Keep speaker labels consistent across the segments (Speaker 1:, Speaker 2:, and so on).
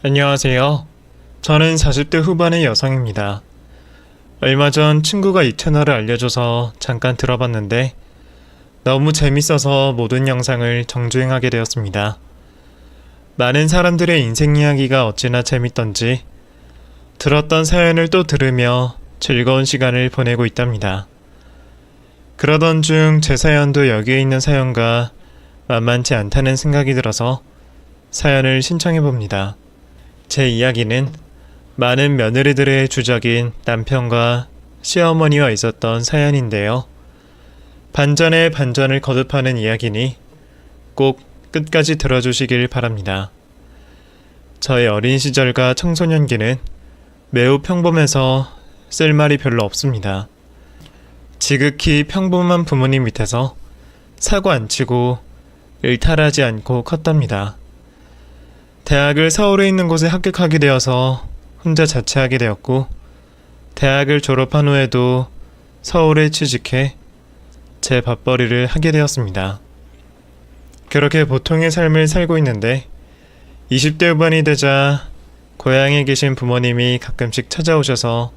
Speaker 1: 안녕하세요. 저는 40대 후반의 여성입니다. 얼마 전 친구가 이 채널을 알려줘서 잠깐 들어봤는데 너무 재밌어서 모든 영상을 정주행하게 되었습니다. 많은 사람들의 인생 이야기가 어찌나 재밌던지 들었던 사연을 또 들으며 즐거운 시간을 보내고 있답니다. 그러던 중 제 사연도 여기에 있는 사연과 만만치 않다는 생각이 들어서 사연을 신청해봅니다. 제 이야기는 많은 며느리들의 주적인 남편과 시어머니와 있었던 사연인데요. 반전에 반전을 거듭하는 이야기니 꼭 끝까지 들어주시길 바랍니다. 저의 어린 시절과 청소년기는 매우 평범해서 쓸 말이 별로 없습니다. 지극히 평범한 부모님 밑에서 사고 안 치고 일탈하지 않고 컸답니다. 대학을 서울에 있는 곳에 합격하게 되어서 혼자 자취하게 되었고, 대학을 졸업한 후에도 서울에 취직해 제 밥벌이를 하게 되었습니다. 그렇게 보통의 삶을 살고 있는데 20대 후반이 되자 고향에 계신 부모님이 가끔씩 찾아오셔서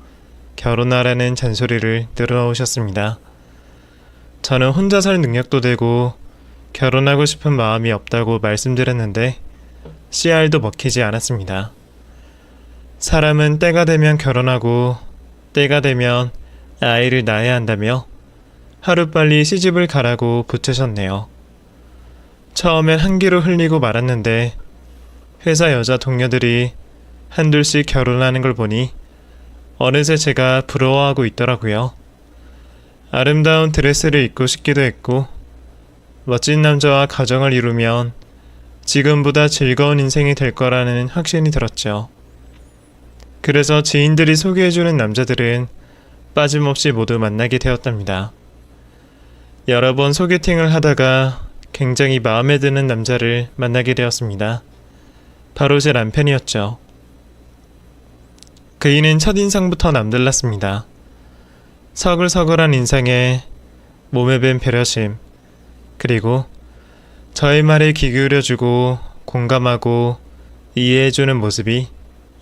Speaker 1: 결혼하라는 잔소리를 늘어놓으셨습니다. 저는 혼자 살 능력도 되고 결혼하고 싶은 마음이 없다고 말씀드렸는데 씨알도 먹히지 않았습니다. 사람은 때가 되면 결혼하고 때가 되면 아이를 낳아야 한다며 하루빨리 시집을 가라고 부채셨네요. 처음엔 한기로 흘리고 말았는데 회사 여자 동료들이 한둘씩 결혼하는 걸 보니 어느새 제가 부러워하고 있더라고요. 아름다운 드레스를 입고 싶기도 했고 멋진 남자와 가정을 이루면 지금보다 즐거운 인생이 될 거라는 확신이 들었죠. 그래서 지인들이 소개해주는 남자들은 빠짐없이 모두 만나게 되었답니다. 여러 번 소개팅을 하다가 굉장히 마음에 드는 남자를 만나게 되었습니다. 바로 제 남편이었죠. 그이는 첫인상부터 남달랐습니다. 서글서글한 인상에 몸에 밴 배려심, 그리고 저의 말에 귀 기울여주고 공감하고 이해해주는 모습이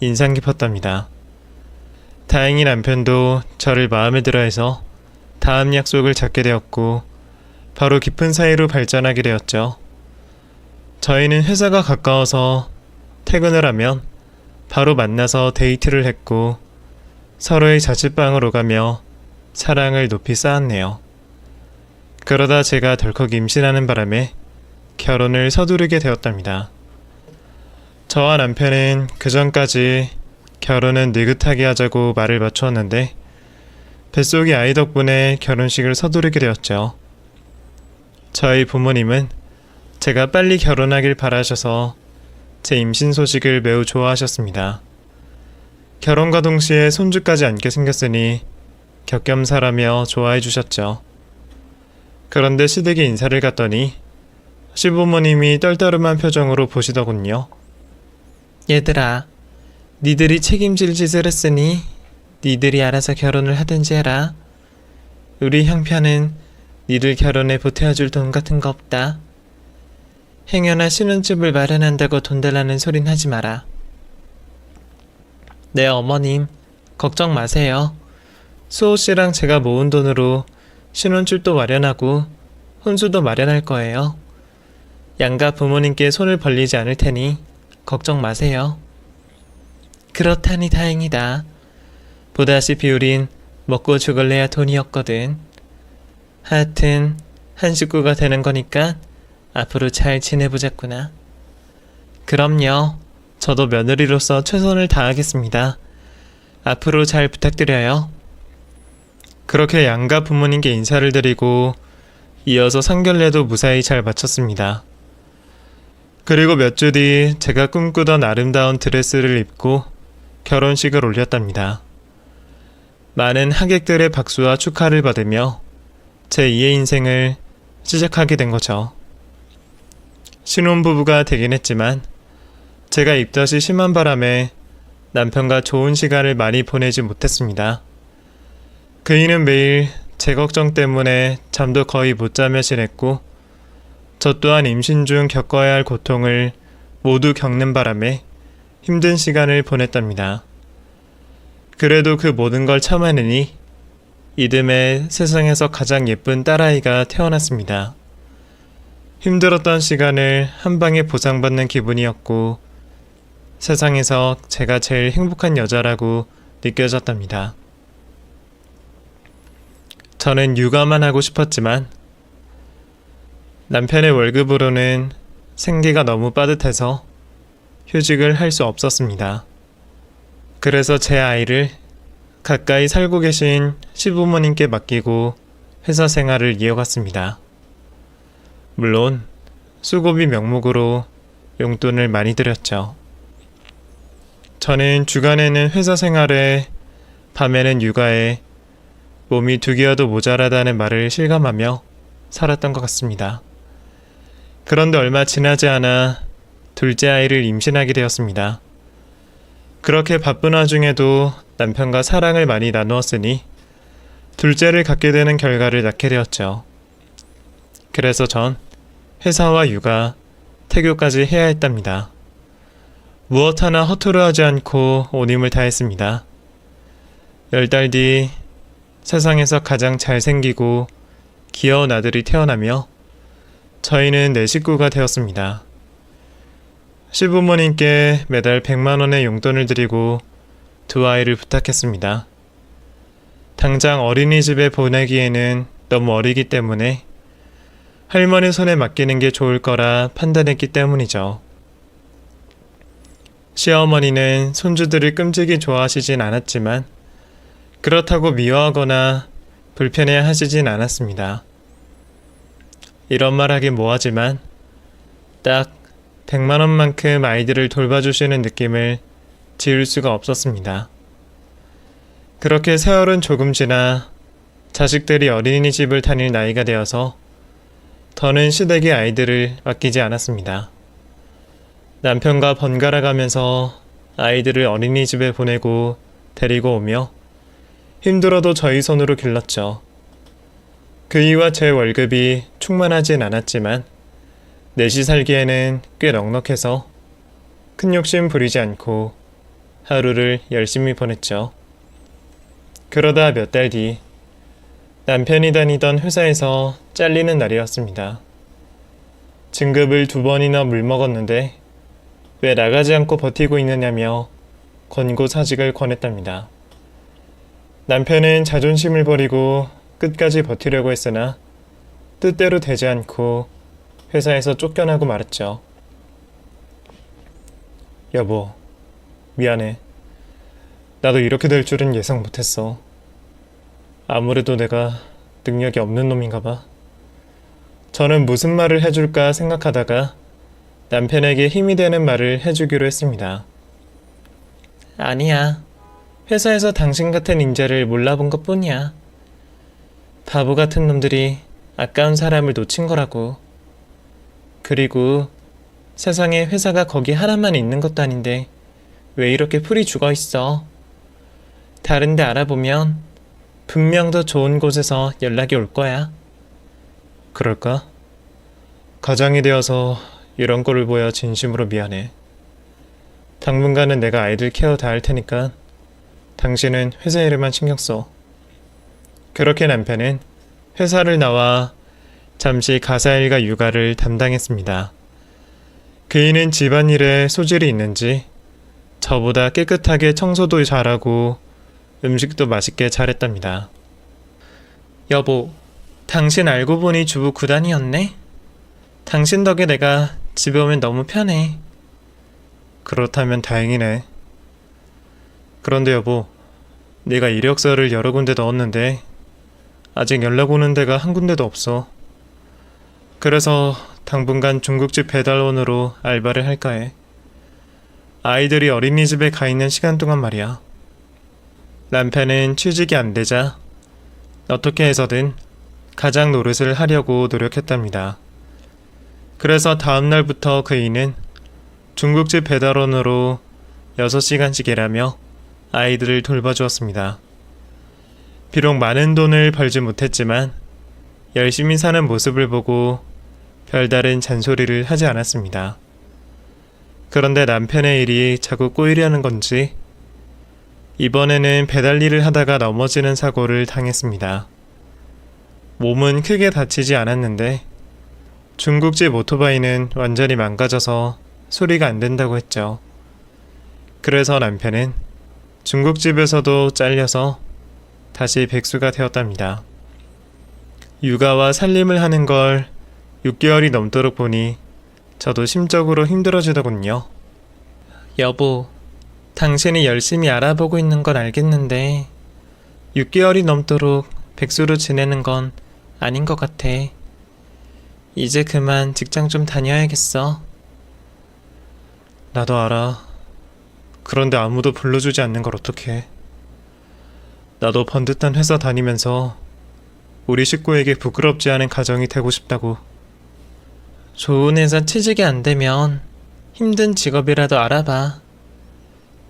Speaker 1: 인상 깊었답니다. 다행히 남편도 저를 마음에 들어해서 다음 약속을 잡게 되었고 바로 깊은 사이로 발전하게 되었죠. 저희는 회사가 가까워서 퇴근을 하면 바로 만나서 데이트를 했고 서로의 자취방을 오가며 사랑을 높이 쌓았네요. 그러다 제가 덜컥 임신하는 바람에 결혼을 서두르게 되었답니다. 저와 남편은 그전까지 결혼은 느긋하게 하자고 말을 맞추었는데 뱃속의 아이 덕분에 결혼식을 서두르게 되었죠. 저희 부모님은 제가 빨리 결혼하길 바라셔서 제 임신 소식을 매우 좋아하셨습니다. 결혼과 동시에 손주까지 안게 생겼으니 겹겸사라며 좋아해 주셨죠. 그런데 시댁에 인사를 갔더니 시부모님이 떨떠름한 표정으로 보시더군요. 얘들아, 니들이 책임질 짓을 했으니 니들이 알아서 결혼을 하든지 해라. 우리 형편은 니들 결혼에 보태어줄 돈 같은 거 없다. 행여나 신혼집을 마련한다고 돈 달라는 소린 하지 마라. 네 어머님, 걱정 마세요. 수호씨랑 제가 모은 돈으로 신혼집도 마련하고 혼수도 마련할 거예요. 양가 부모님께 손을 벌리지 않을 테니 걱정 마세요. 그렇다니 다행이다. 보다시피 우린 먹고 죽을래야 돈이었거든. 하여튼 한 식구가 되는 거니까 앞으로 잘 지내보자꾸나. 그럼요. 저도 며느리로서 최선을 다하겠습니다. 앞으로 잘 부탁드려요. 그렇게 양가 부모님께 인사를 드리고 이어서 상견례도 무사히 잘 마쳤습니다. 그리고 몇 주 뒤 제가 꿈꾸던 아름다운 드레스를 입고 결혼식을 올렸답니다. 많은 하객들의 박수와 축하를 받으며 제 2의 인생을 시작하게 된 거죠. 신혼부부가 되긴 했지만 제가 입덧이 심한 바람에 남편과 좋은 시간을 많이 보내지 못했습니다. 그이는 매일 제 걱정 때문에 잠도 거의 못 자며 지냈고 저 또한 임신 중 겪어야 할 고통을 모두 겪는 바람에 힘든 시간을 보냈답니다. 그래도 그 모든 걸 참아내니 이듬해 세상에서 가장 예쁜 딸아이가 태어났습니다. 힘들었던 시간을 한 방에 보상받는 기분이었고 세상에서 제가 제일 행복한 여자라고 느껴졌답니다. 저는 육아만 하고 싶었지만 남편의 월급으로는 생계가 너무 빠듯해서 휴직을 할 수 없었습니다. 그래서 제 아이를 가까이 살고 계신 시부모님께 맡기고 회사 생활을 이어갔습니다. 물론 수고비 명목으로 용돈을 많이 드렸죠. 저는 주간에는 회사 생활에 밤에는 육아에 몸이 두 개여도 모자라다는 말을 실감하며 살았던 것 같습니다. 그런데 얼마 지나지 않아 둘째 아이를 임신하게 되었습니다. 그렇게 바쁜 와중에도 남편과 사랑을 많이 나누었으니 둘째를 갖게 되는 결과를 낳게 되었죠. 그래서 전 회사와 육아, 태교까지 해야 했답니다. 무엇 하나 허투루 하지 않고 온 힘을 다했습니다. 10달 뒤 세상에서 가장 잘생기고 귀여운 아들이 태어나며 저희는 네 식구가 되었습니다. 시부모님께 매달 100만 원의 용돈을 드리고 두 아이를 부탁했습니다. 당장 어린이집에 보내기에는 너무 어리기 때문에 할머니 손에 맡기는 게 좋을 거라 판단했기 때문이죠. 시어머니는 손주들을 끔찍이 좋아하시진 않았지만 그렇다고 미워하거나 불편해 하시진 않았습니다. 이런 말 하긴 뭐하지만 딱 100만 원만큼 아이들을 돌봐주시는 느낌을 지울 수가 없었습니다. 그렇게 세월은 조금 지나 자식들이 어린이집을 다닐 나이가 되어서 더는 시댁의 아이들을 맡기지 않았습니다. 남편과 번갈아 가면서 아이들을 어린이집에 보내고 데리고 오며 힘들어도 저희 손으로 길렀죠. 그 이유와 제 월급이 충만하진 않았지만 넷이 살기에는 꽤 넉넉해서 큰 욕심 부리지 않고 하루를 열심히 보냈죠. 그러다 몇 달 뒤 남편이 다니던 회사에서 잘리는 날이었습니다. 진급을 2번이나 물먹었는데 왜 나가지 않고 버티고 있느냐며 권고사직을 권했답니다. 남편은 자존심을 버리고 끝까지 버티려고 했으나 뜻대로 되지 않고 회사에서 쫓겨나고 말았죠. 여보, 미안해. 나도 이렇게 될 줄은 예상 못했어. 아무래도 내가 능력이 없는 놈인가 봐. 저는 무슨 말을 해줄까 생각하다가 남편에게 힘이 되는 말을 해주기로 했습니다. 아니야. 회사에서 당신 같은 인재를 몰라본 것 뿐이야. 바보 같은 놈들이 아까운 사람을 놓친 거라고. 그리고 세상에 회사가 거기 하나만 있는 것도 아닌데 왜 이렇게 풀이 죽어 있어? 다른 데 알아보면 분명 더 좋은 곳에서 연락이 올 거야. 그럴까? 가장이 되어서 이런 꼴을 보여 진심으로 미안해. 당분간은 내가 아이들 케어 다 할 테니까 당신은 회사 일에만 신경 써. 그렇게 남편은 회사를 나와 잠시 가사일과 육아를 담당했습니다. 그이는 집안일에 소질이 있는지 저보다 깨끗하게 청소도 잘하고 음식도 맛있게 잘했답니다. 여보, 당신 알고 보니 주부 9단이었네? 당신 덕에 내가 집에 오면 너무 편해. 그렇다면 다행이네. 그런데 여보, 내가 이력서를 여러 군데 넣었는데 아직 연락 오는 데가 한 군데도 없어. 그래서 당분간 중국집 배달원으로 알바를 할까 해. 아이들이 어린이집에 가 있는 시간 동안 말이야. 남편은 취직이 안 되자 어떻게 해서든 가장 노릇을 하려고 노력했답니다. 그래서 다음날부터 그이는 중국집 배달원으로 6시간씩 일하며 아이들을 돌봐주었습니다. 비록 많은 돈을 벌지 못했지만 열심히 사는 모습을 보고 별다른 잔소리를 하지 않았습니다. 그런데 남편의 일이 자꾸 꼬이려는 건지 이번에는 배달 일을 하다가 넘어지는 사고를 당했습니다. 몸은 크게 다치지 않았는데 중국집 오토바이는 완전히 망가져서 소리가 안 된다고 했죠. 그래서 남편은 중국집에서도 잘려서 다시 백수가 되었답니다. 육아와 살림을 하는 걸 6개월이 넘도록 보니 저도 심적으로 힘들어지더군요. 여보, 당신이 열심히 알아보고 있는 건 알겠는데 6개월이 넘도록 백수로 지내는 건 아닌 것 같아. 이제 그만 직장 좀 다녀야겠어. 나도 알아. 그런데 아무도 불러주지 않는 걸 어떡해. 나도 번듯한 회사 다니면서 우리 식구에게 부끄럽지 않은 가정이 되고 싶다고. 좋은 회사 취직이 안 되면 힘든 직업이라도 알아봐.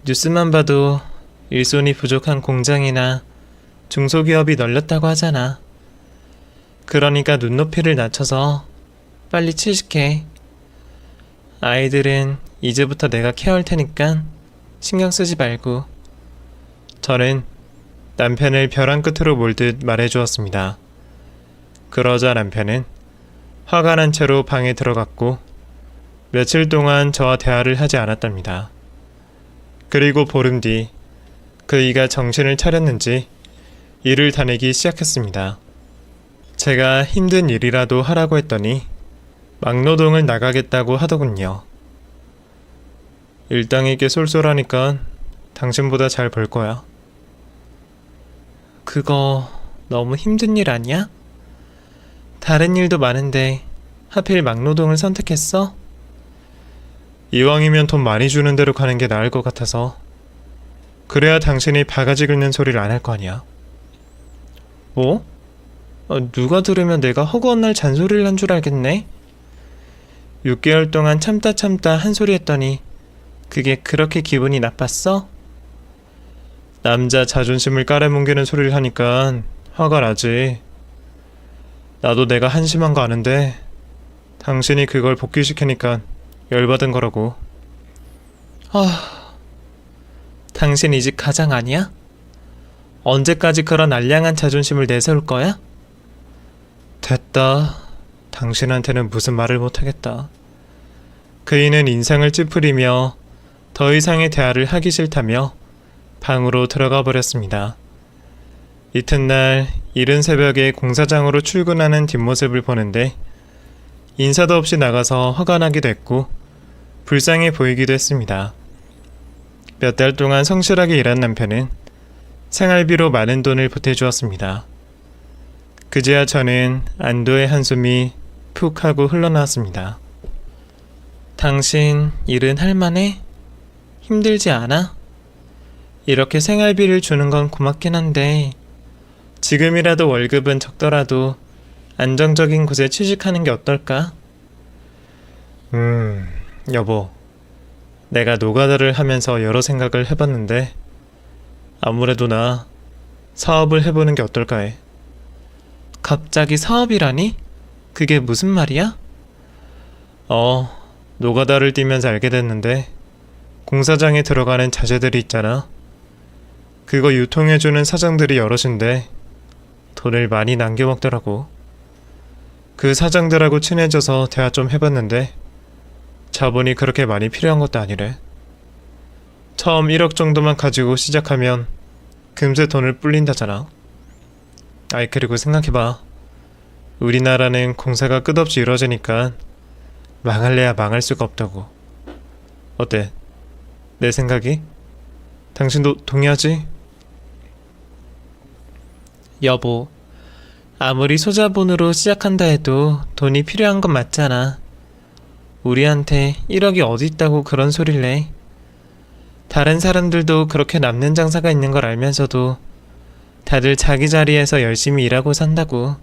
Speaker 1: 뉴스만 봐도 일손이 부족한 공장이나 중소기업이 널렸다고 하잖아. 그러니까 눈높이를 낮춰서 빨리 취직해. 아이들은 이제부터 내가 케어할 테니까 신경 쓰지 말고. 저는 남편을 벼랑 끝으로 몰듯 말해주었습니다. 그러자 남편은 화가 난 채로 방에 들어갔고 며칠 동안 저와 대화를 하지 않았답니다. 그리고 보름 뒤 그이가 정신을 차렸는지 일을 다니기 시작했습니다. 제가 힘든 일이라도 하라고 했더니 막노동을 나가겠다고 하더군요. 일당에게 쏠쏠하니까 당신보다 잘 벌 거야. 그거 너무 힘든 일 아니야? 다른 일도 많은데 하필 막노동을 선택했어? 이왕이면 돈 많이 주는 대로 가는 게 나을 것 같아서. 그래야 당신이 바가지 긁는 소리를 안 할 거 아니야. 뭐? 누가 들으면 내가 허구한 날 잔소리를 한 줄 알겠네? 6개월 동안 참다 한 소리 했더니 그게 그렇게 기분이 나빴어? 남자 자존심을 깔아뭉개는 소리를 하니까 화가 나지. 나도 내가 한심한 거 아는데 당신이 그걸 복귀시키니까 열받은 거라고. 당신 이 집 가장 아니야? 언제까지 그런 알량한 자존심을 내세울 거야? 됐다. 당신한테는 무슨 말을 못하겠다. 그이는 인상을 찌푸리며 더 이상의 대화를 하기 싫다며 방으로 들어가 버렸습니다. 이튿날 이른 새벽에 공사장으로 출근하는 뒷모습을 보는데 인사도 없이 나가서 화가 나기도 했고 불쌍해 보이기도 했습니다. 몇 달 동안 성실하게 일한 남편은 생활비로 많은 돈을 보태주었습니다. 그제야 저는 안도의 한숨이 푹 하고 흘러나왔습니다. 당신 일은 할만해? 힘들지 않아? 이렇게 생활비를 주는 건 고맙긴 한데 지금이라도 월급은 적더라도 안정적인 곳에 취직하는 게 어떨까? 여보. 내가 노가다를 하면서 여러 생각을 해봤는데 아무래도 나 사업을 해보는 게 어떨까 해. 갑자기 사업이라니? 그게 무슨 말이야? 노가다를 뛰면서 알게 됐는데 공사장에 들어가는 자재들이 있잖아. 그거 유통해주는 사장들이 여럿인데 돈을 많이 남겨먹더라고. 그 사장들하고 친해져서 대화 좀 해봤는데 자본이 그렇게 많이 필요한 것도 아니래. 처음 1억 정도만 가지고 시작하면 금세 돈을 불린다잖아. 그리고 생각해봐. 우리나라는 공사가 끝없이 이루어지니까 망할래야 망할 수가 없다고. 어때? 내 생각이? 당신도 동의하지? 여보, 아무리 소자본으로 시작한다 해도 돈이 필요한 건 맞잖아. 우리한테 1억이 어디 있다고 그런 소리를 해. 다른 사람들도 그렇게 남는 장사가 있는 걸 알면서도 다들 자기 자리에서 열심히 일하고 산다고.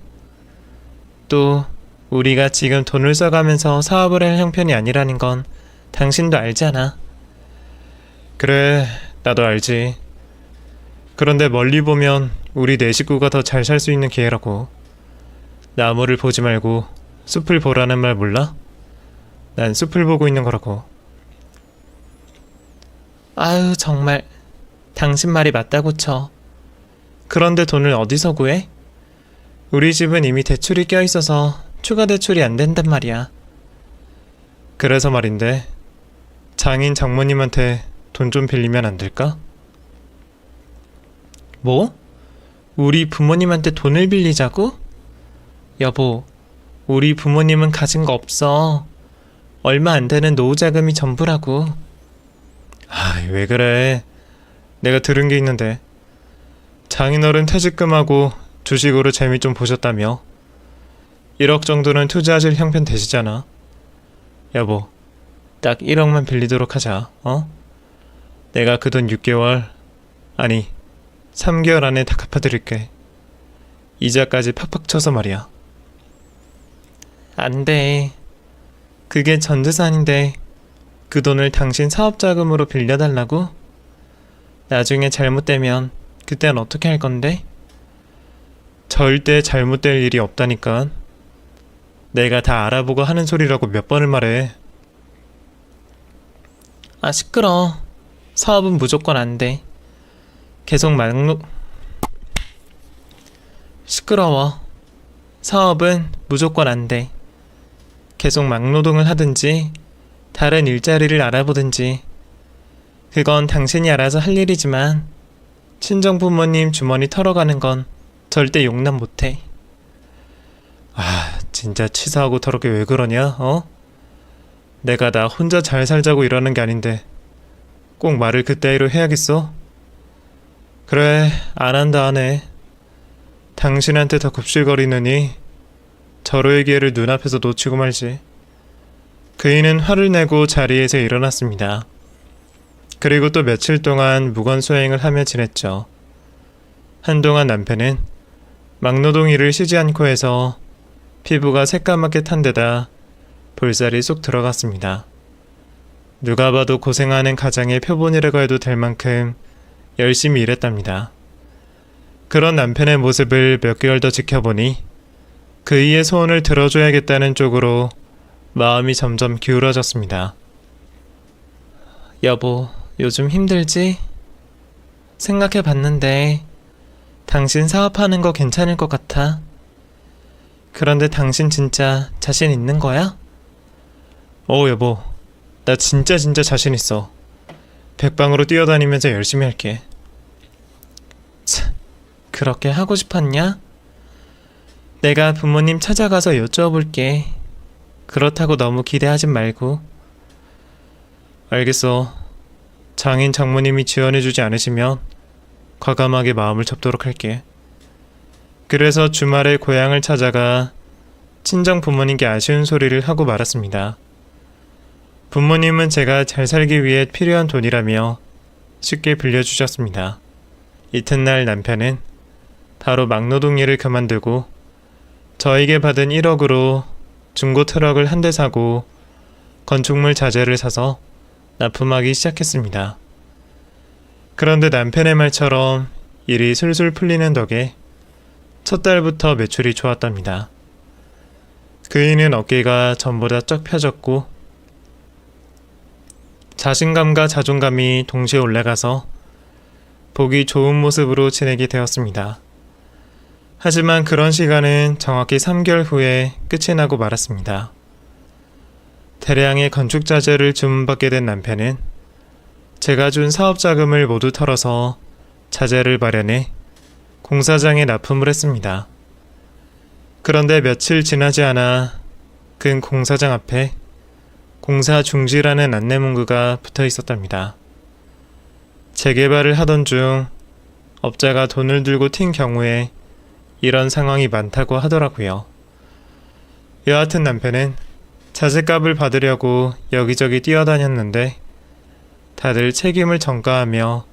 Speaker 1: 또 우리가 지금 돈을 써가면서 사업을 할 형편이 아니라는 건 당신도 알잖아. 그래, 나도 알지. 그런데 멀리 보면 우리 네 식구가 더 잘 살 수 있는 기회라고. 나무를 보지 말고 숲을 보라는 말 몰라? 난 숲을 보고 있는 거라고. 아유, 정말. 당신 말이 맞다고 쳐. 그런데 돈을 어디서 구해? 우리 집은 이미 대출이 껴있어서 추가 대출이 안 된단 말이야. 그래서 말인데, 장인 장모님한테 돈 좀 빌리면 안 될까? 뭐? 우리 부모님한테 돈을 빌리자고? 여보, 우리 부모님은 가진 거 없어. 얼마 안 되는 노후 자금이 전부라고. 왜 그래? 내가 들은 게 있는데. 장인어른 퇴직금하고 주식으로 재미 좀 보셨다며. 1억 정도는 투자하실 형편 되시잖아. 여보, 딱 1억만 빌리도록 하자, 어? 내가 그 돈 6개월, 아니 3개월 안에 다 갚아드릴게. 이자까지 팍팍 쳐서 말이야. 안 돼. 그게 전재산인데 그 돈을 당신 사업자금으로 빌려달라고? 나중에 잘못되면 그땐 어떻게 할 건데? 절대 잘못될 일이 없다니까. 내가 다 알아보고 하는 소리라고 몇 번을 말해. 아, 시끄러. 사업은 무조건 안 돼. 계속 시끄러워. 사업은 무조건 안 돼. 계속 막노동을 하든지 다른 일자리를 알아보든지. 그건 당신이 알아서 할 일이지만 친정 부모님 주머니 털어가는 건 절대 용납 못해. 진짜 치사하고 더럽게 왜 그러냐, 어? 내가 나 혼자 잘 살자고 이러는 게 아닌데 꼭 말을 그따위로 해야겠어? 그래, 안 한다 하네. 당신한테 더 굽실거리느니 절호의 기회를 눈앞에서 놓치고 말지. 그이는 화를 내고 자리에서 일어났습니다. 그리고 또 며칠 동안 무건수행을 하며 지냈죠. 한동안 남편은 막노동 일을 쉬지 않고 해서 피부가 새까맣게 탄 데다 볼살이 쏙 들어갔습니다. 누가 봐도 고생하는 가장의 표본이라고 해도 될 만큼 열심히 일했답니다. 그런 남편의 모습을 몇 개월 더 지켜보니 그이의 소원을 들어줘야겠다는 쪽으로 마음이 점점 기울어졌습니다. 여보, 요즘 힘들지? 생각해봤는데 당신 사업하는 거 괜찮을 것 같아. 그런데 당신 진짜 자신 있는 거야? 여보, 나 진짜 자신 있어. 백방으로 뛰어다니면서 열심히 할게. 참, 그렇게 하고 싶었냐? 내가 부모님 찾아가서 여쭤볼게. 그렇다고 너무 기대하진 말고. 알겠어. 장인 장모님이 지원해주지 않으시면 과감하게 마음을 접도록 할게. 그래서 주말에 고향을 찾아가 친정 부모님께 아쉬운 소리를 하고 말았습니다. 부모님은 제가 잘 살기 위해 필요한 돈이라며 쉽게 빌려주셨습니다. 이튿날 남편은 바로 막노동 일을 그만두고 저에게 받은 1억으로 중고 트럭을 한 대 사고 건축물 자재를 사서 납품하기 시작했습니다. 그런데 남편의 말처럼 일이 술술 풀리는 덕에 첫 달부터 매출이 좋았답니다. 그이는 어깨가 전보다 쩍 펴졌고 자신감과 자존감이 동시에 올라가서 보기 좋은 모습으로 지내게 되었습니다. 하지만 그런 시간은 정확히 3개월 후에 끝이 나고 말았습니다. 대량의 건축 자재를 주문받게 된 남편은 제가 준 사업 자금을 모두 털어서 자재를 마련해 공사장에 납품을 했습니다. 그런데 며칠 지나지 않아 근 공사장 앞에 공사 중지라는 안내문구가 붙어 있었답니다. 재개발을 하던 중 업자가 돈을 들고 튄 경우에 이런 상황이 많다고 하더라고요. 여하튼 남편은 자재값을 받으려고 여기저기 뛰어다녔는데 다들 책임을 전가하며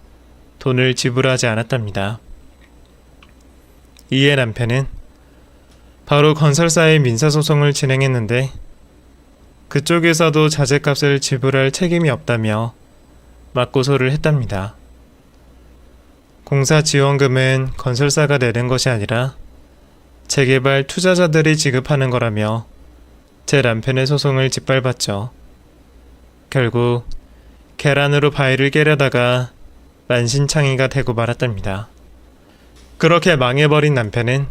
Speaker 1: 돈을 지불하지 않았답니다. 이에 남편은 바로 건설사에 민사소송을 진행했는데 그쪽에서도 자재값을 지불할 책임이 없다며 맞고소를 했답니다. 공사 지원금은 건설사가 내는 것이 아니라 재개발 투자자들이 지급하는 거라며 제 남편의 소송을 짓밟았죠. 결국 계란으로 바위를 깨려다가 만신창이가 되고 말았답니다. 그렇게 망해버린 남편은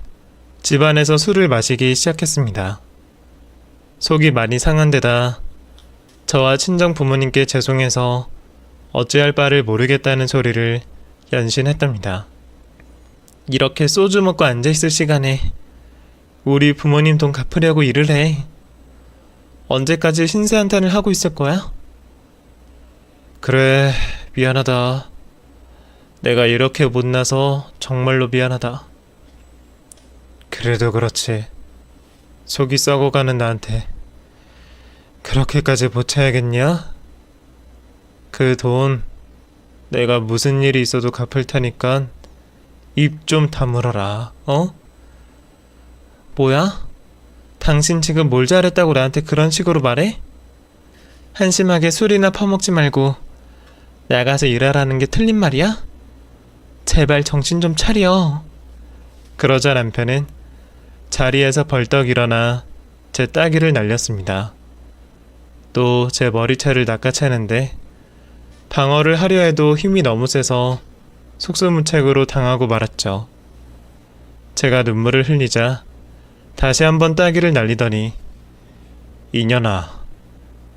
Speaker 1: 집안에서 술을 마시기 시작했습니다. 속이 많이 상한 데다 저와 친정 부모님께 죄송해서 어찌할 바를 모르겠다는 소리를 연신했답니다. 이렇게 소주 먹고 앉아있을 시간에 우리 부모님 돈 갚으려고 일을 해. 언제까지 신세한탄을 하고 있을 거야? 그래, 미안하다. 내가 이렇게 못나서 정말로 미안하다. 그래도 그렇지. 속이 썩어가는 나한테 그렇게까지 보채야겠냐? 그 돈 내가 무슨 일이 있어도 갚을 테니까 입 좀 다물어라. 뭐야? 당신 지금 뭘 잘했다고 나한테 그런 식으로 말해? 한심하게 술이나 퍼먹지 말고 나가서 일하라는 게 틀린 말이야? 제발 정신 좀 차려. 그러자 남편은 자리에서 벌떡 일어나 제 따귀를 날렸습니다. 또 제 머리채를 낚아채는데 방어를 하려 해도 힘이 너무 세서 속수무책으로 당하고 말았죠. 제가 눈물을 흘리자 다시 한번 따귀를 날리더니 이년아,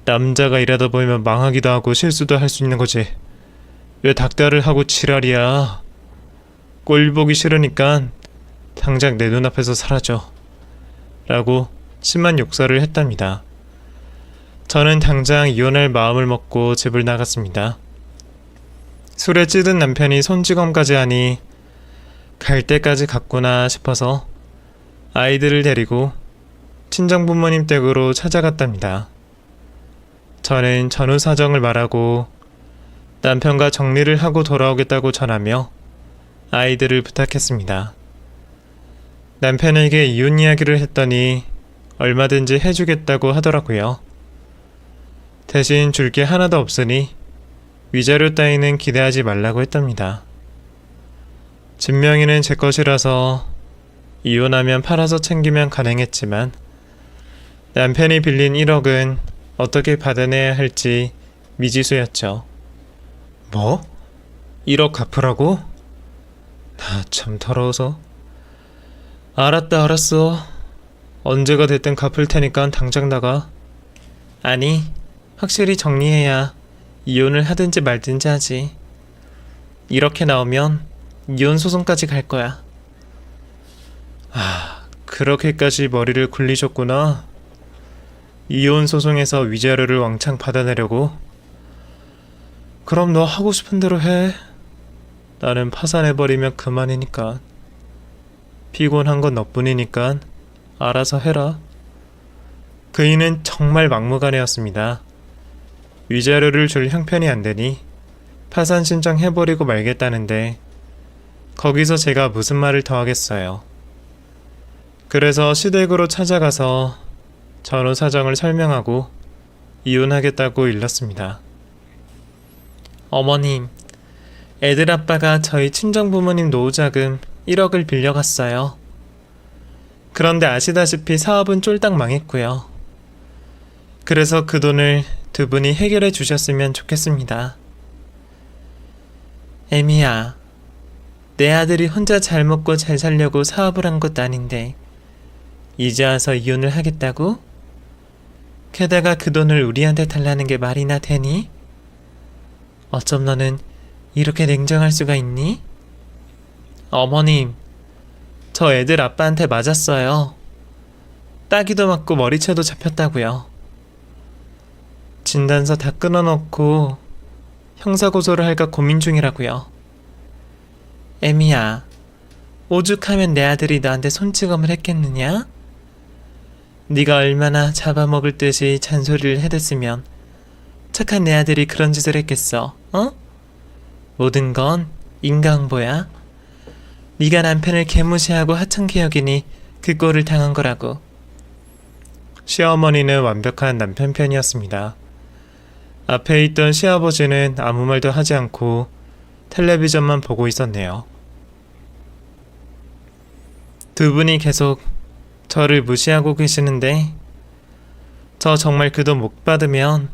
Speaker 1: 남자가 일하다 보면 망하기도 하고 실수도 할 수 있는 거지. 왜 닥달을 하고 지랄이야. 꼴 보기 싫으니까 당장 내 눈앞에서 사라져. 라고 심한 욕설을 했답니다. 저는 당장 이혼할 마음을 먹고 집을 나갔습니다. 술에 찌든 남편이 손찌검까지 하니 갈 때까지 갔구나 싶어서 아이들을 데리고 친정부모님 댁으로 찾아갔답니다. 저는 전후 사정을 말하고 남편과 정리를 하고 돌아오겠다고 전하며 아이들을 부탁했습니다. 남편에게 이혼 이야기를 했더니 얼마든지 해주겠다고 하더라고요. 대신 줄 게 하나도 없으니 위자료 따위는 기대하지 말라고 했답니다. 진명이는 제 것이라서 이혼하면 팔아서 챙기면 가능했지만 남편이 빌린 1억은 어떻게 받아내야 할지 미지수였죠. 뭐? 1억 갚으라고? 나 참 더러워서. 알았어. 언제가 됐든 갚을 테니까 당장 나가. 아니, 확실히 정리해야 이혼을 하든지 말든지 하지. 이렇게 나오면 이혼 소송까지 갈 거야. 그렇게까지 머리를 굴리셨구나. 이혼 소송에서 위자료를 왕창 받아내려고? 그럼 너 하고 싶은 대로 해. 나는 파산해버리면 그만이니까. 피곤한 건 너뿐이니까 알아서 해라. 그이는 정말 막무가내였습니다. 위자료를 줄 형편이 안 되니 파산 신청해버리고 말겠다는데 거기서 제가 무슨 말을 더 하겠어요. 그래서 시댁으로 찾아가서 전후 사정을 설명하고 이혼하겠다고 일렀습니다. 어머님, 애들 아빠가 저희 친정부모님 노후자금 1억을 빌려갔어요. 그런데 아시다시피 사업은 쫄딱 망했고요. 그래서 그 돈을 두 분이 해결해 주셨으면 좋겠습니다. 애미야, 내 아들이 혼자 잘 먹고 잘 살려고 사업을 한 것도 아닌데 이제 와서 이혼을 하겠다고? 게다가 그 돈을 우리한테 달라는 게 말이나 되니? 어쩜 너는 이렇게 냉정할 수가 있니? 어머님, 저 애들 아빠한테 맞았어요. 따귀도 맞고 머리채도 잡혔다고요. 진단서 다 끊어놓고 형사고소를 할까 고민 중이라고요. 애미야, 오죽하면 내 아들이 너한테 손찌검을 했겠느냐? 네가 얼마나 잡아먹을 듯이 잔소리를 해댔으면 착한 내 아들이 그런 짓을 했겠어, 모든 건 인과응보야. 네가 남편을 개무시하고 하찮게 여기니 그 꼴을 당한 거라고. 시어머니는 완벽한 남편 편이었습니다. 앞에 있던 시아버지는 아무 말도 하지 않고 텔레비전만 보고 있었네요. 두 분이 계속 저를 무시하고 계시는데 저 정말 그 돈 못 받으면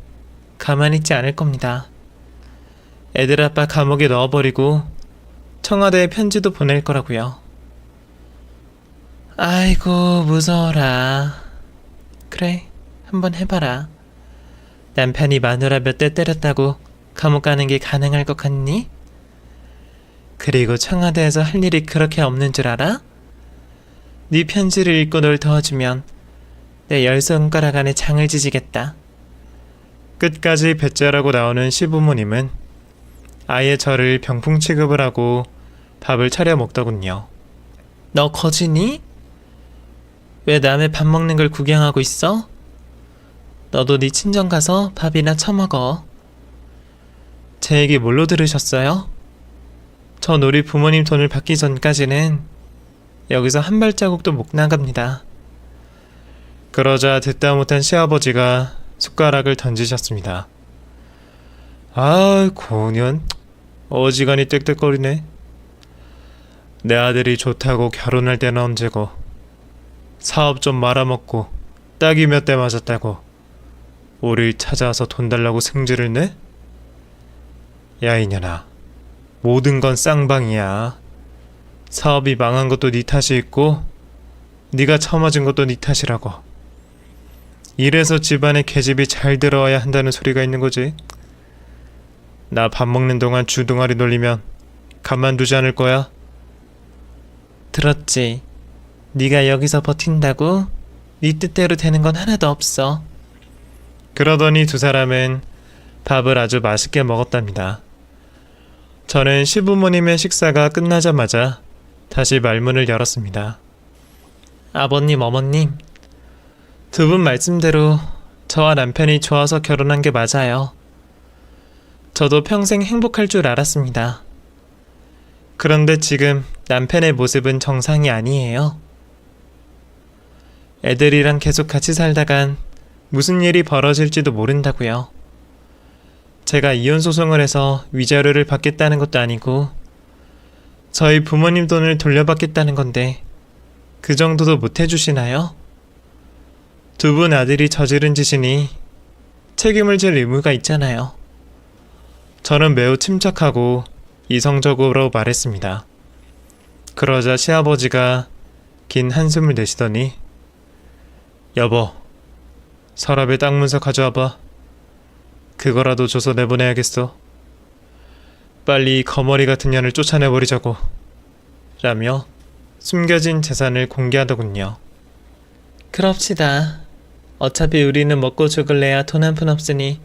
Speaker 1: 가만히 있지 않을 겁니다. 애들 아빠 감옥에 넣어버리고 청와대에 편지도 보낼 거라고요. 아이고 무서워라. 그래, 한번 해봐라. 남편이 마누라 몇 대 때렸다고 감옥 가는 게 가능할 것 같니? 그리고 청와대에서 할 일이 그렇게 없는 줄 알아? 네 편지를 읽고 널 도와주면 내 10손가락 안에 장을 지지겠다. 끝까지 배째라고 나오는 시부모님은 아예 저를 병풍 취급을 하고 밥을 차려 먹더군요. 너 거지니? 왜 남의 밥 먹는 걸 구경하고 있어? 너도 네 친정 가서 밥이나 처먹어. 제 얘기 뭘로 들으셨어요? 전 우리 부모님 돈을 받기 전까지는 여기서 한 발자국도 못 나갑니다. 그러자 듣다 못한 시아버지가 숟가락을 던지셨습니다. 아, 고년 어지간히 떽떽거리네. 내 아들이 좋다고 결혼할 때는 언제고, 사업 좀 말아먹고 딱이 몇 대 맞았다고 우릴 찾아와서 돈 달라고 승질을 내? 야 이년아, 모든 건 쌍방이야. 사업이 망한 것도 네 탓이 있고 네가 처맞은 것도 네 탓이라고. 이래서 집안에 계집이 잘 들어와야 한다는 소리가 있는 거지. 나 밥 먹는 동안 주둥아리 놀리면 가만두지 않을 거야. 들었지? 네가 여기서 버틴다고 네 뜻대로 되는 건 하나도 없어. 그러더니 두 사람은 밥을 아주 맛있게 먹었답니다. 저는 시부모님의 식사가 끝나자마자 다시 말문을 열었습니다. 아버님, 어머님, 두 분 말씀대로 저와 남편이 좋아서 결혼한 게 맞아요. 저도 평생 행복할 줄 알았습니다. 그런데 지금 남편의 모습은 정상이 아니에요. 애들이랑 계속 같이 살다간 무슨 일이 벌어질지도 모른다고요. 제가 이혼 소송을 해서 위자료를 받겠다는 것도 아니고 저희 부모님 돈을 돌려받겠다는 건데 그 정도도 못 해주시나요? 두 분 아들이 저지른 짓이니 책임을 질 의무가 있잖아요. 저는 매우 침착하고 이성적으로 말했습니다. 그러자 시아버지가 긴 한숨을 내쉬더니 여보, 서랍에 땅 문서 가져와봐. 그거라도 줘서 내보내야겠어. 빨리 이 거머리 같은 년을 쫓아내버리자고. 라며 숨겨진 재산을 공개하더군요. 그럽시다. 어차피 우리는 먹고 죽을래야 돈 한 푼 없으니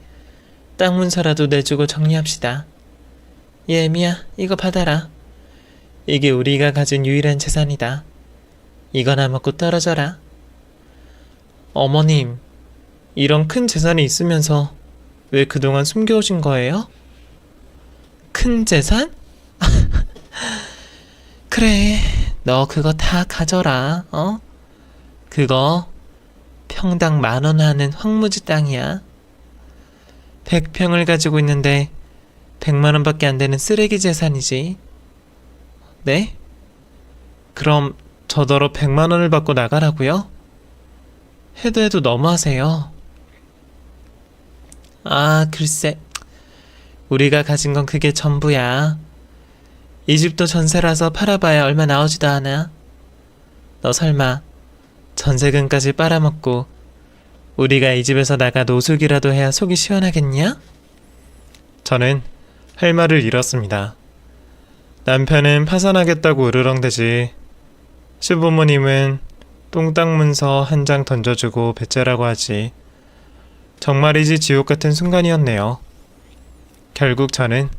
Speaker 1: 땅 문서라도 내주고 정리합시다. 예미야, 이거 받아라. 이게 우리가 가진 유일한 재산이다. 이거나 먹고 떨어져라. 어머님, 이런 큰 재산이 있으면서 왜 그동안 숨겨오신 거예요? 큰 재산? 그래, 너 그거 다 가져라, 어? 그거 평당 10,000원 하는 황무지 땅이야. 100평을 가지고 있는데 100만원밖에 안 되는 쓰레기 재산이지. 네? 그럼 저더러 100만원을 받고 나가라고요? 해도 너무하세요. 아, 글쎄. 우리가 가진 건 그게 전부야. 이 집도 전세라서 팔아봐야 얼마 나오지도 않아. 너 설마 전세금까지 빨아먹고 우리가 이 집에서 나가 노숙이라도 해야 속이 시원하겠냐? 저는 할 말을 잃었습니다. 남편은 파산하겠다고 으르렁대지 시부모님은 똥땅 문서 한 장 던져주고 배째라고 하지. 정말이지 지옥 같은 순간이었네요. 결국 저는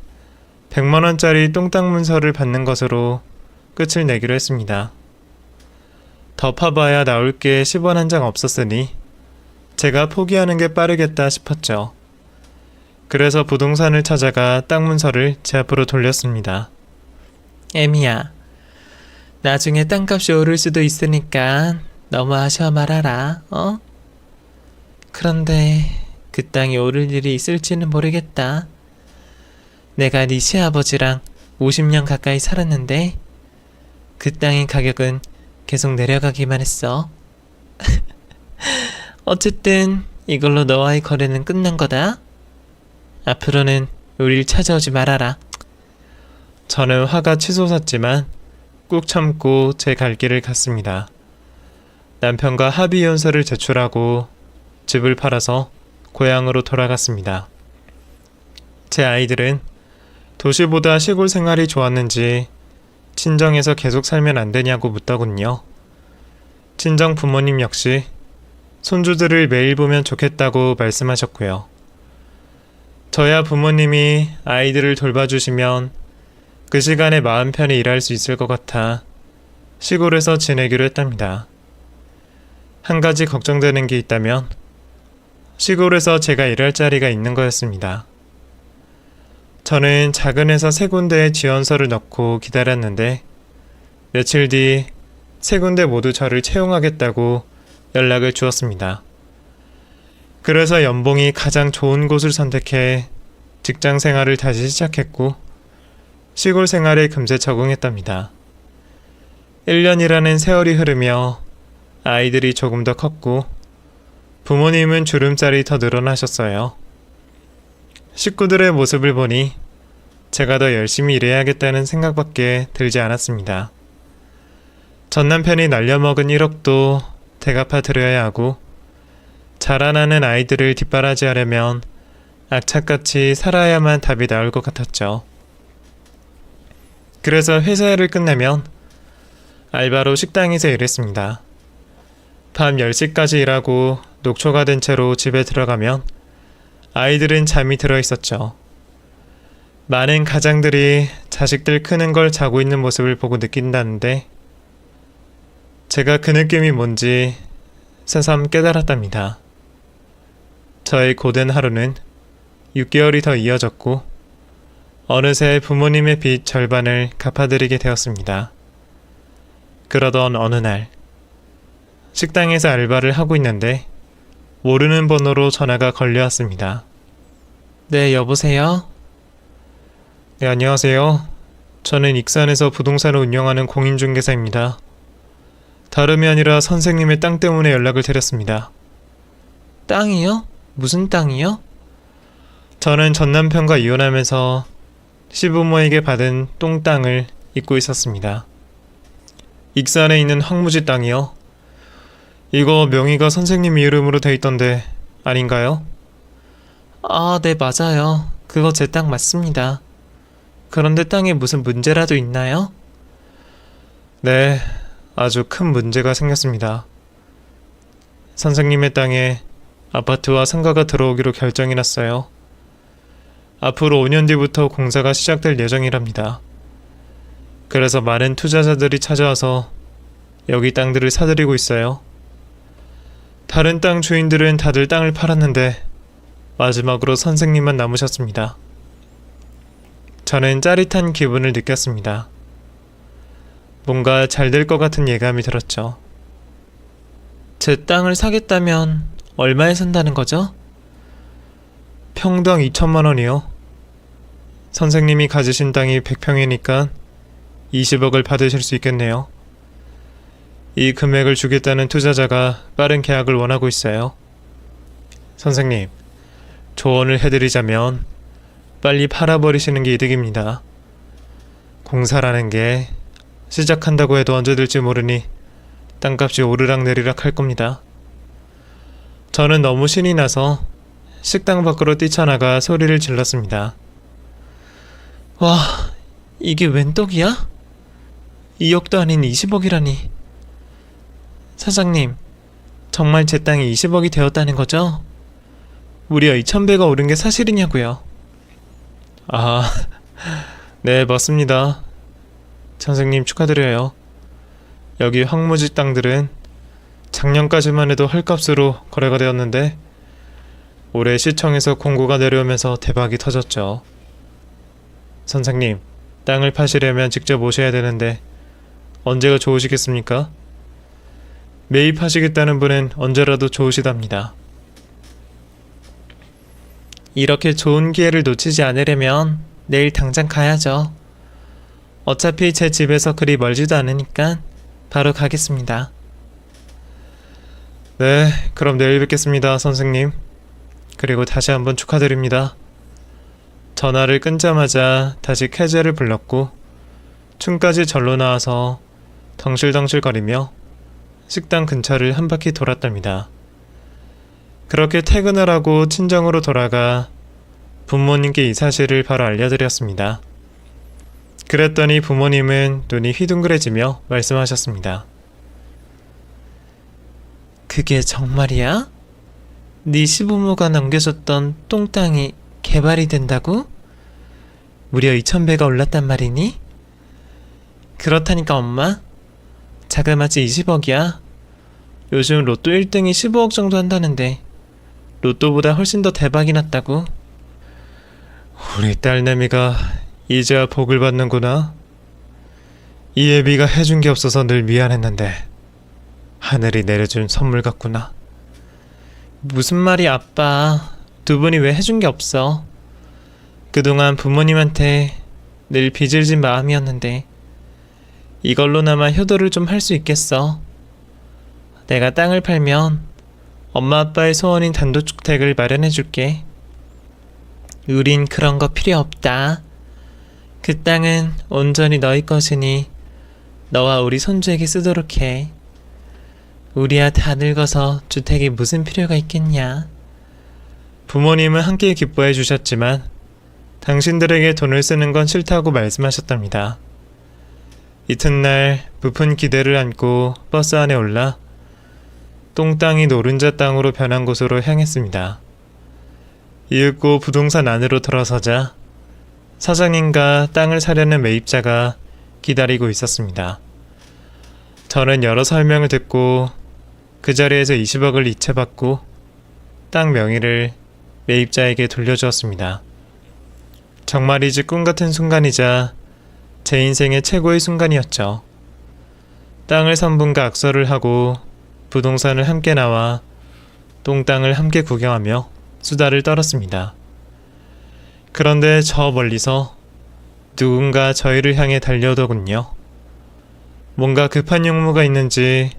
Speaker 1: 100만원짜리 똥땅 문서를 받는 것으로 끝을 내기로 했습니다. 더 파봐야 나올 게 10원 한 장 없었으니 제가 포기하는 게 빠르겠다 싶었죠. 그래서 부동산을 찾아가 땅 문서를 제 앞으로 돌렸습니다. 애미야, 나중에 땅값이 오를 수도 있으니까 너무 아쉬워 말아라, 어? 그런데 그 땅이 오를 일이 있을지는 모르겠다. 내가 네 시아버지랑 50년 가까이 살았는데 그 땅의 가격은 계속 내려가기만 했어. 어쨌든 이걸로 너와의 거래는 끝난 거다. 앞으로는 우릴 찾아오지 말아라. 저는 화가 치솟았지만 꾹 참고 제 갈 길을 갔습니다. 남편과 합의연서를 제출하고 집을 팔아서 고향으로 돌아갔습니다. 제 아이들은 도시보다 시골 생활이 좋았는지 친정에서 계속 살면 안 되냐고 묻더군요. 친정 부모님 역시 손주들을 매일 보면 좋겠다고 말씀하셨고요. 저야 부모님이 아이들을 돌봐주시면 그 시간에 마음 편히 일할 수 있을 것 같아 시골에서 지내기로 했답니다. 한 가지 걱정되는 게 있다면 시골에서 제가 일할 자리가 있는 거였습니다. 저는 작은 회사 3군데에 지원서를 넣고 기다렸는데 며칠 뒤 3군데 모두 저를 채용하겠다고 연락을 주었습니다. 그래서 연봉이 가장 좋은 곳을 선택해 직장 생활을 다시 시작했고 시골 생활에 금세 적응했답니다. 1년이라는 세월이 흐르며 아이들이 조금 더 컸고 부모님은 주름살이 더 늘어나셨어요. 식구들의 모습을 보니 제가 더 열심히 일해야겠다는 생각밖에 들지 않았습니다. 전 남편이 날려먹은 1억도 대갚아 드려야 하고 자라나는 아이들을 뒷바라지하려면 악착같이 살아야만 답이 나올 것 같았죠. 그래서 회사 일을 끝내면 알바로 식당에서 일했습니다. 밤 10시까지 일하고 녹초가 된 채로 집에 들어가면 아이들은 잠이 들어 있었죠. 많은 가장들이 자식들 크는 걸 자고 있는 모습을 보고 느낀다는데 제가 그 느낌이 뭔지 새삼 깨달았답니다. 저의 고된 하루는 6개월이 더 이어졌고 어느새 부모님의 빚 절반을 갚아드리게 되었습니다. 그러던 어느 날 식당에서 알바를 하고 있는데 모르는 번호로 전화가 걸려왔습니다. 네, 여보세요? 네, 안녕하세요. 저는 익산에서 부동산을 운영하는 공인중개사입니다. 다름이 아니라 선생님의 땅 때문에 연락을 드렸습니다. 땅이요? 무슨 땅이요? 저는 전 남편과 이혼하면서 시부모에게 받은 똥땅을 잊고 있었습니다. 익산에 있는 황무지 땅이요? 이거 명의가 선생님 이름으로 돼 있던데 아닌가요? 아, 네, 맞아요. 그거 제 땅 맞습니다. 그런데 땅에 무슨 문제라도 있나요? 네, 아주 큰 문제가 생겼습니다. 선생님의 땅에 아파트와 상가가 들어오기로 결정이 났어요. 앞으로 5년 뒤부터 공사가 시작될 예정이랍니다. 그래서 많은 투자자들이 찾아와서 여기 땅들을 사들이고 있어요. 다른 땅 주인들은 다들 땅을 팔았는데 마지막으로 선생님만 남으셨습니다. 저는 짜릿한 기분을 느꼈습니다. 뭔가 잘 될 것 같은 예감이 들었죠. 제 땅을 사겠다면 얼마에 산다는 거죠? 평당 2천만 원이요. 선생님이 가지신 땅이 100평이니까 20억을 받으실 수 있겠네요. 이 금액을 주겠다는 투자자가 빠른 계약을 원하고 있어요. 선생님, 조언을 해드리자면 빨리 팔아버리시는 게 이득입니다. 공사라는 게 시작한다고 해도 언제 될지 모르니 땅값이 오르락내리락 할 겁니다. 저는 너무 신이 나서 식당 밖으로 뛰쳐나가 소리를 질렀습니다. 와, 이게 웬 떡이야? 2억도 아닌 20억이라니. 사장님, 정말 제 땅이 20억이 되었다는 거죠? 무려 2,000배가 오른 게 사실이냐고요. 아, 네, 맞습니다. 선생님 축하드려요. 여기 황무지 땅들은 작년까지만 해도 헐값으로 거래가 되었는데 올해 시청에서 공고가 내려오면서 대박이 터졌죠. 선생님, 땅을 파시려면 직접 오셔야 되는데 언제가 좋으시겠습니까? 매입하시겠다는 분은 언제라도 좋으시답니다. 이렇게 좋은 기회를 놓치지 않으려면 내일 당장 가야죠. 어차피 제 집에서 그리 멀지도 않으니까 바로 가겠습니다. 네, 그럼 내일 뵙겠습니다, 선생님. 그리고 다시 한번 축하드립니다. 전화를 끊자마자 다시 캐제를 불렀고 춤까지 절로 나와서 덩실덩실거리며 식당 근처를 한 바퀴 돌았답니다. 그렇게 퇴근을 하고 친정으로 돌아가 부모님께 이 사실을 바로 알려드렸습니다. 그랬더니 부모님은 눈이 휘둥그레지며 말씀하셨습니다. 그게 정말이야? 네 시부모가 넘겨줬던 똥땅이 개발이 된다고? 무려 2,000배가 올랐단 말이니? 그렇다니까 엄마. 자그마치 20억이야. 요즘 로또 1등이 15억 정도 한다는데 로또보다 훨씬 더 대박이 났다고. 우리 딸내미가 이제야 복을 받는구나. 이 애비가 해준 게 없어서 늘 미안했는데 하늘이 내려준 선물 같구나. 무슨 말이야 아빠. 두 분이 왜 해준 게 없어. 그동안 부모님한테 늘 빚을 진 마음이었는데 이걸로나마 효도를 좀 할 수 있겠어. 내가 땅을 팔면 엄마 아빠의 소원인 단독주택을 마련해 줄게. 우린 그런 거 필요 없다. 그 땅은 온전히 너희 것이니 너와 우리 손주에게 쓰도록 해. 우리야 다 늙어서 주택이 무슨 필요가 있겠냐. 부모님은 함께 기뻐해 주셨지만 당신들에게 돈을 쓰는 건 싫다고 말씀하셨답니다. 이튿날 부푼 기대를 안고 버스 안에 올라 똥땅이 노른자 땅으로 변한 곳으로 향했습니다. 이윽고 부동산 안으로 들어서자 사장님과 땅을 사려는 매입자가 기다리고 있었습니다. 저는 여러 설명을 듣고 그 자리에서 20억을 이체받고 땅 명의를 매입자에게 돌려주었습니다. 정말이지 꿈같은 순간이자 제 인생의 최고의 순간이었죠. 땅을 산 분과 악서를 하고 부동산을 함께 나와 똥땅을 함께 구경하며 수다를 떨었습니다. 그런데 저 멀리서 누군가 저희를 향해 달려오더군요. 뭔가 급한 용무가 있는지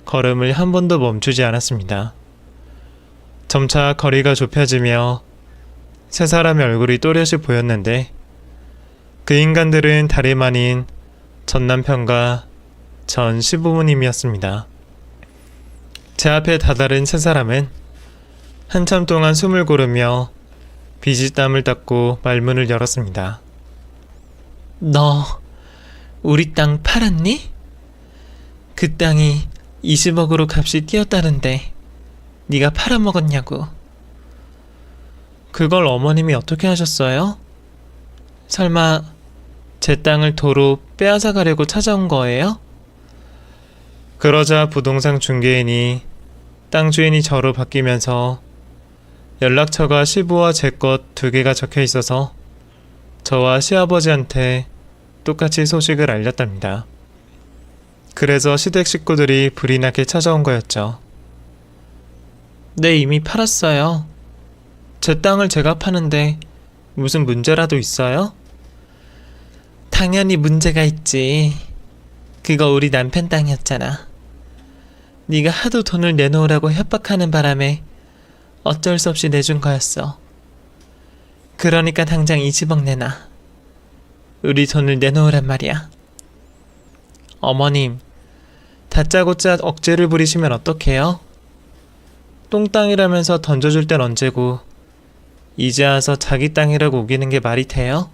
Speaker 1: 걸음을 한 번도 멈추지 않았습니다. 점차 거리가 좁혀지며 세 사람의 얼굴이 또렷이 보였는데 그 인간들은 다름 아닌 전 남편과 전 시부모님이었습니다. 제 앞에 다다른 세 사람은 한참 동안 숨을 고르며 비지땀을 닦고 말문을 열었습니다. 너 우리 땅 팔았니? 그 땅이 20억으로 값이 뛰었다는데 네가 팔아먹었냐고. 그걸 어머님이 어떻게 하셨어요? 설마 제 땅을 도로 빼앗아 가려고 찾아온 거예요? 그러자 부동산 중개인이 땅 주인이 저로 바뀌면서 연락처가 시부와 제 것 2개가 적혀 있어서 저와 시아버지한테 똑같이 소식을 알렸답니다. 그래서 시댁 식구들이 불이 나게 찾아온 거였죠. 네, 이미 팔았어요. 제 땅을 제가 파는데 무슨 문제라도 있어요? 당연히 문제가 있지. 그거 우리 남편 땅이었잖아. 네가 하도 돈을 내놓으라고 협박하는 바람에 어쩔 수 없이 내준 거였어. 그러니까 당장 20억 내놔. 우리 돈을 내놓으란 말이야. 어머님, 다짜고짜 억지를 부리시면 어떡해요? 똥땅이라면서 던져줄 땐 언제고 이제 와서 자기 땅이라고 우기는 게 말이 돼요?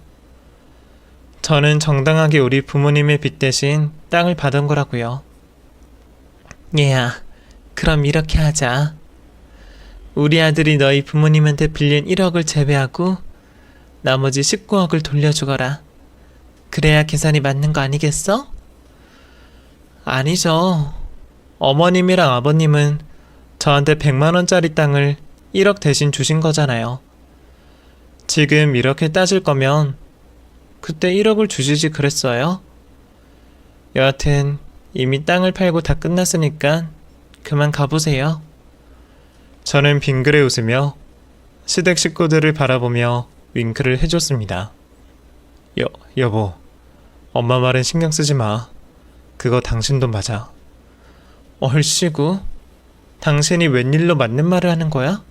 Speaker 1: 저는 정당하게 우리 부모님의 빚 대신 땅을 받은 거라고요. 얘야, 그럼 이렇게 하자. 우리 아들이 너희 부모님한테 빌린 1억을 제외하고 나머지 19억을 돌려주거라. 그래야 계산이 맞는 거 아니겠어? 아니죠. 어머님이랑 아버님은 저한테 100만원짜리 땅을 1억 대신 주신 거잖아요. 지금 이렇게 따질 거면 그때 1억을 주시지 그랬어요? 여하튼 이미 땅을 팔고 다 끝났으니까 그만 가보세요. 저는 빙그레 웃으며 시댁 식구들을 바라보며 윙크를 해줬습니다. 여보, 엄마 말은 신경 쓰지 마. 그거 당신 돈 맞아. 얼씨구, 당신이 웬일로 맞는 말을 하는 거야?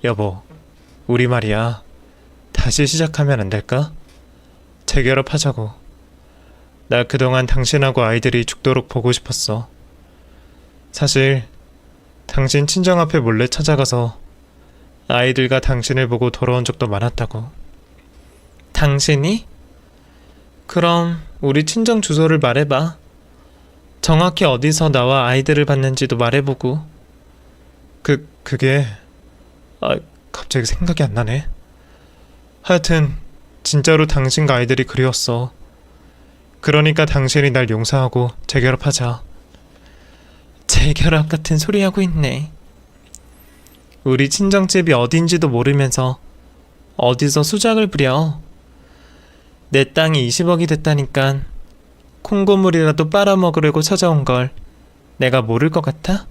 Speaker 1: 여보, 우리 말이야. 다 다시 시작하면 안 될까? 재결합하자고. 나 그동안 당신하고 아이들이 죽도록 보고 싶었어. 사실 당신 친정 앞에 몰래 찾아가서 아이들과 당신을 보고 돌아온 적도 많았다고. 당신이? 그럼 우리 친정 주소를 말해봐. 정확히 어디서 나와 아이들을 봤는지도 말해보고. 그게... 갑자기 생각이 안 나네. 하여튼 진짜로 당신과 아이들이 그리웠어. 그러니까 당신이 날 용서하고 재결합하자. 재결합 같은 소리 하고 있네. 우리 친정집이 어딘지도 모르면서 어디서 수작을 부려. 내 땅이 20억이 됐다니까 콩고물이라도 빨아먹으려고 찾아온 걸 내가 모를 것 같아?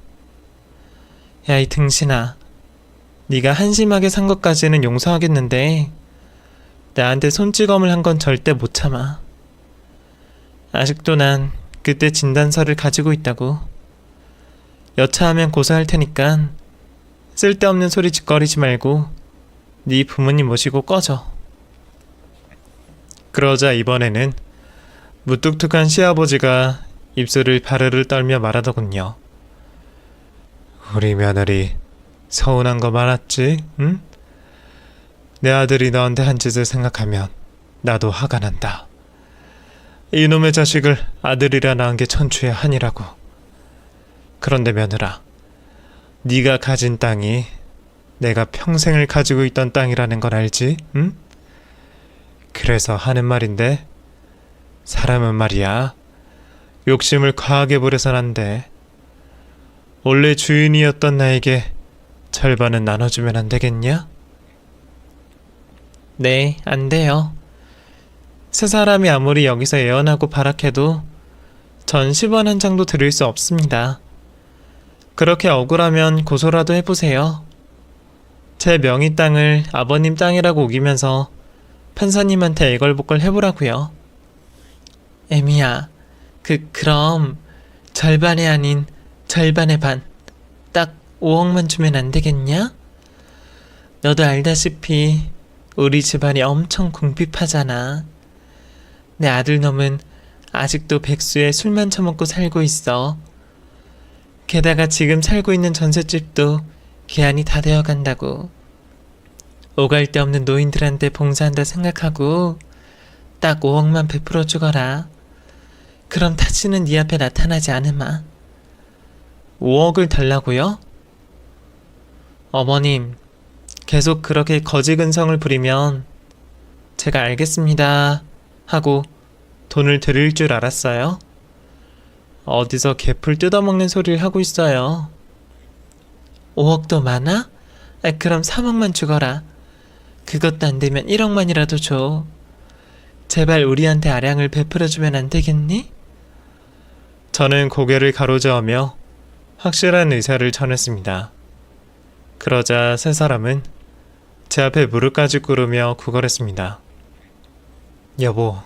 Speaker 1: 야, 이 등신아. 네가 한심하게 산 것까지는 용서하겠는데 나한테 손찌검을 한 건 절대 못 참아. 아직도 난 그때 진단서를 가지고 있다고. 여차하면 고소할 테니까 쓸데없는 소리 짓거리지 말고 네 부모님 모시고 꺼져. 그러자 이번에는 무뚝뚝한 시아버지가 입술을 바르르 떨며 말하더군요. 우리 며느리 서운한 거 많았지? 응? 내 아들이 너한테 한 짓을 생각하면 나도 화가 난다. 이놈의 자식을 아들이라 낳은 게 천추의 한이라고. 그런데 며느라, 네가 가진 땅이 내가 평생을 가지고 있던 땅이라는 걸 알지? 응? 그래서 하는 말인데, 사람은 말이야, 욕심을 과하게 부려선 안 돼. 원래 주인이었던 나에게 절반은 나눠주면 안 되겠냐? 네, 안 돼요. 세 사람이 아무리 여기서 예언하고 발악해도 전 10원 한 장도 드릴 수 없습니다. 그렇게 억울하면 고소라도 해보세요. 제 명의 땅을 아버님 땅이라고 우기면서 판사님한테 애걸복걸 해보라고요. 애미야, 그럼 절반이 아닌 절반의 반, 딱 5억만 주면 안 되겠냐? 너도 알다시피 우리 집안이 엄청 궁핍하잖아. 내 아들놈은 아직도 백수에 술만 처먹고 살고 있어. 게다가 지금 살고 있는 전셋집도 기한이 다 되어 간다고. 오갈 데 없는 노인들한테 봉사한다 생각하고 딱 5억만 베풀어 주거라. 그럼 다시는 네 앞에 나타나지 않으마. 5억을 달라고요? 어머님, 계속 그렇게 거지근성을 부리면 제가 알겠습니다 하고 돈을 드릴 줄 알았어요? 어디서 개풀 뜯어먹는 소리를 하고 있어요. 5억도 많아? 그럼 3억만 주거라. 그것도 안 되면 1억만이라도 줘. 제발 우리한테 아량을 베풀어주면 안 되겠니? 저는 고개를 가로저으며 확실한 의사를 전했습니다. 그러자 세 사람은 제 앞에 무릎까지 꿇으며 구걸했습니다. 여보,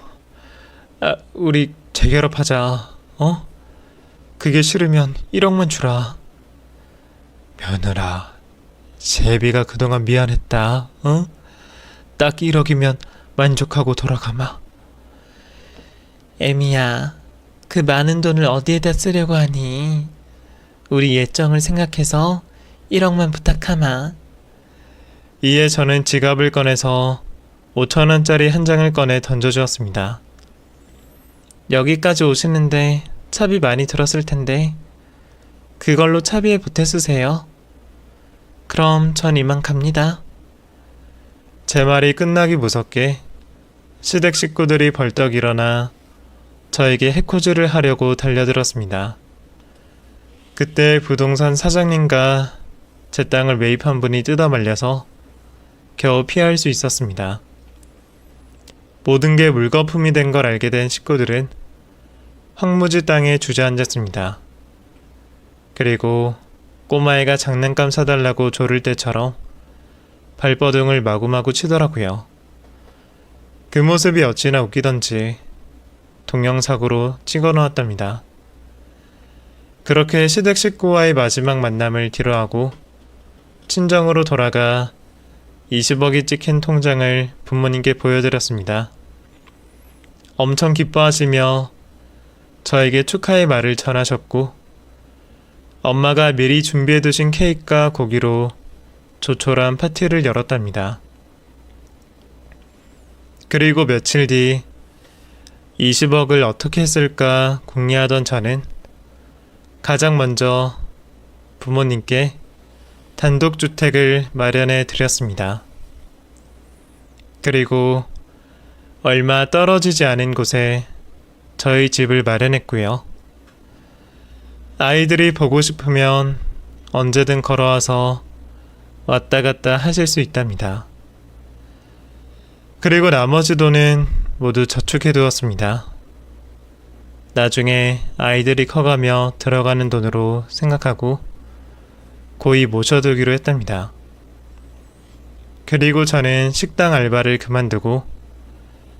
Speaker 1: 우리 재결합하자. 그게 싫으면 1억만 주라. 며느라, 제비가 그동안 미안했다. 딱 1억이면 만족하고 돌아가마. 애미야, 그 많은 돈을 어디에다 쓰려고 하니? 우리 예정을 생각해서 1억만 부탁하마. 이에 저는 지갑을 꺼내서 5,000원짜리 한 장을 꺼내 던져주었습니다. 여기까지 오시는데 차비 많이 들었을 텐데 그걸로 차비에 보태 쓰세요. 그럼 전 이만 갑니다. 제 말이 끝나기 무섭게 시댁 식구들이 벌떡 일어나 저에게 해코지를 하려고 달려들었습니다. 그때 부동산 사장님과 제 땅을 매입한 분이 뜯어말려서 겨우 피할 수 있었습니다. 모든 게 물거품이 된 걸 알게 된 식구들은 황무지 땅에 주저앉았습니다. 그리고 꼬마애가 장난감 사달라고 조를 때처럼 발버둥을 마구마구 치더라고요. 그 모습이 어찌나 웃기던지 동영상으로 찍어놓았답니다. 그렇게 시댁 식구와의 마지막 만남을 뒤로하고 친정으로 돌아가 20억이 찍힌 통장을 부모님께 보여드렸습니다. 엄청 기뻐하시며 저에게 축하의 말을 전하셨고, 엄마가 미리 준비해두신 케이크와 고기로 조촐한 파티를 열었답니다. 그리고 며칠 뒤 20억을 어떻게 했을까 궁리하던 저는 가장 먼저 부모님께 단독주택을 마련해 드렸습니다. 그리고 얼마 떨어지지 않은 곳에 저희 집을 마련했고요. 아이들이 보고 싶으면 언제든 걸어와서 왔다 갔다 하실 수 있답니다. 그리고 나머지 돈은 모두 저축해 두었습니다. 나중에 아이들이 커가며 들어가는 돈으로 생각하고 고이 모셔두기로 했답니다. 그리고 저는 식당 알바를 그만두고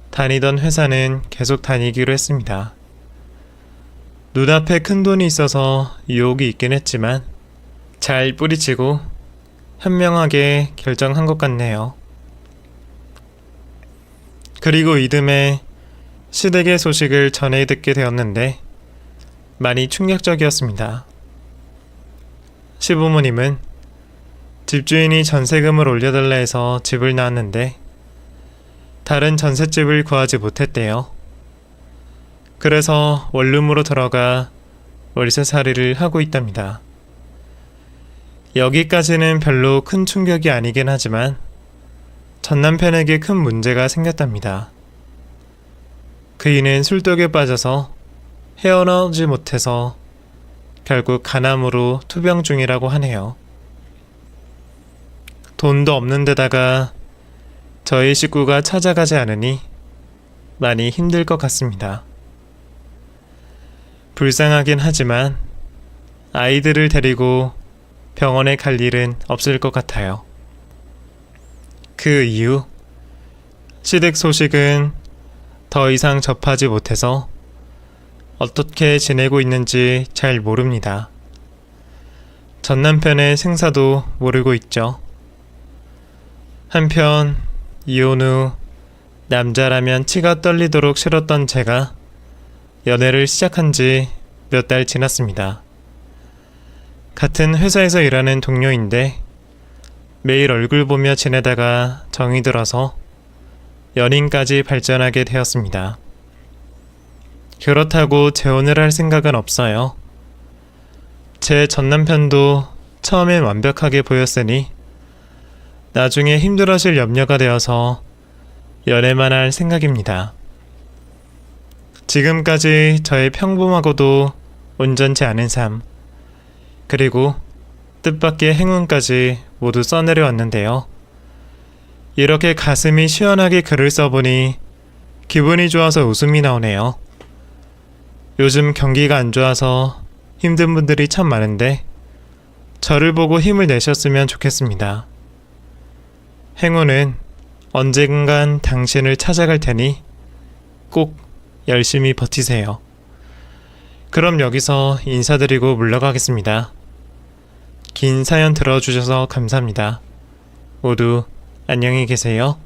Speaker 1: 다니던 회사는 계속 다니기로 했습니다. 눈앞에 큰 돈이 있어서 유혹이 있긴 했지만 잘 뿌리치고 현명하게 결정한 것 같네요. 그리고 이듬해 시댁의 소식을 전해 듣게 되었는데 많이 충격적이었습니다. 시부모님은 집주인이 전세금을 올려달라 해서 집을 나왔는데 다른 전셋집을 구하지 못했대요. 그래서 원룸으로 들어가 월세살이를 하고 있답니다. 여기까지는 별로 큰 충격이 아니긴 하지만 전 남편에게 큰 문제가 생겼답니다. 그이는 술독에 빠져서 헤어나오지 못해서 결국 간암으로 투병 중이라고 하네요. 돈도 없는 데다가 저희 식구가 찾아가지 않으니 많이 힘들 것 같습니다. 불쌍하긴 하지만 아이들을 데리고 병원에 갈 일은 없을 것 같아요. 그 이후 시댁 소식은 더 이상 접하지 못해서 어떻게 지내고 있는지 잘 모릅니다. 전 남편의 생사도 모르고 있죠. 한편 이혼 후 남자라면 치가 떨리도록 싫었던 제가 연애를 시작한 지 몇 달 지났습니다. 같은 회사에서 일하는 동료인데 매일 얼굴 보며 지내다가 정이 들어서 연인까지 발전하게 되었습니다. 그렇다고 재혼을 할 생각은 없어요. 제 전남편도 처음엔 완벽하게 보였으니 나중에 힘들어질 염려가 되어서 연애만 할 생각입니다. 지금까지 저의 평범하고도 온전치 않은 삶, 그리고 뜻밖의 행운까지 모두 써내려왔는데요. 이렇게 가슴이 시원하게 글을 써보니 기분이 좋아서 웃음이 나오네요. 요즘 경기가 안 좋아서 힘든 분들이 참 많은데 저를 보고 힘을 내셨으면 좋겠습니다. 행운은 언젠간 당신을 찾아갈 테니 꼭 열심히 버티세요. 그럼 여기서 인사드리고 물러가겠습니다. 긴 사연 들어주셔서 감사합니다. 모두 안녕히 계세요.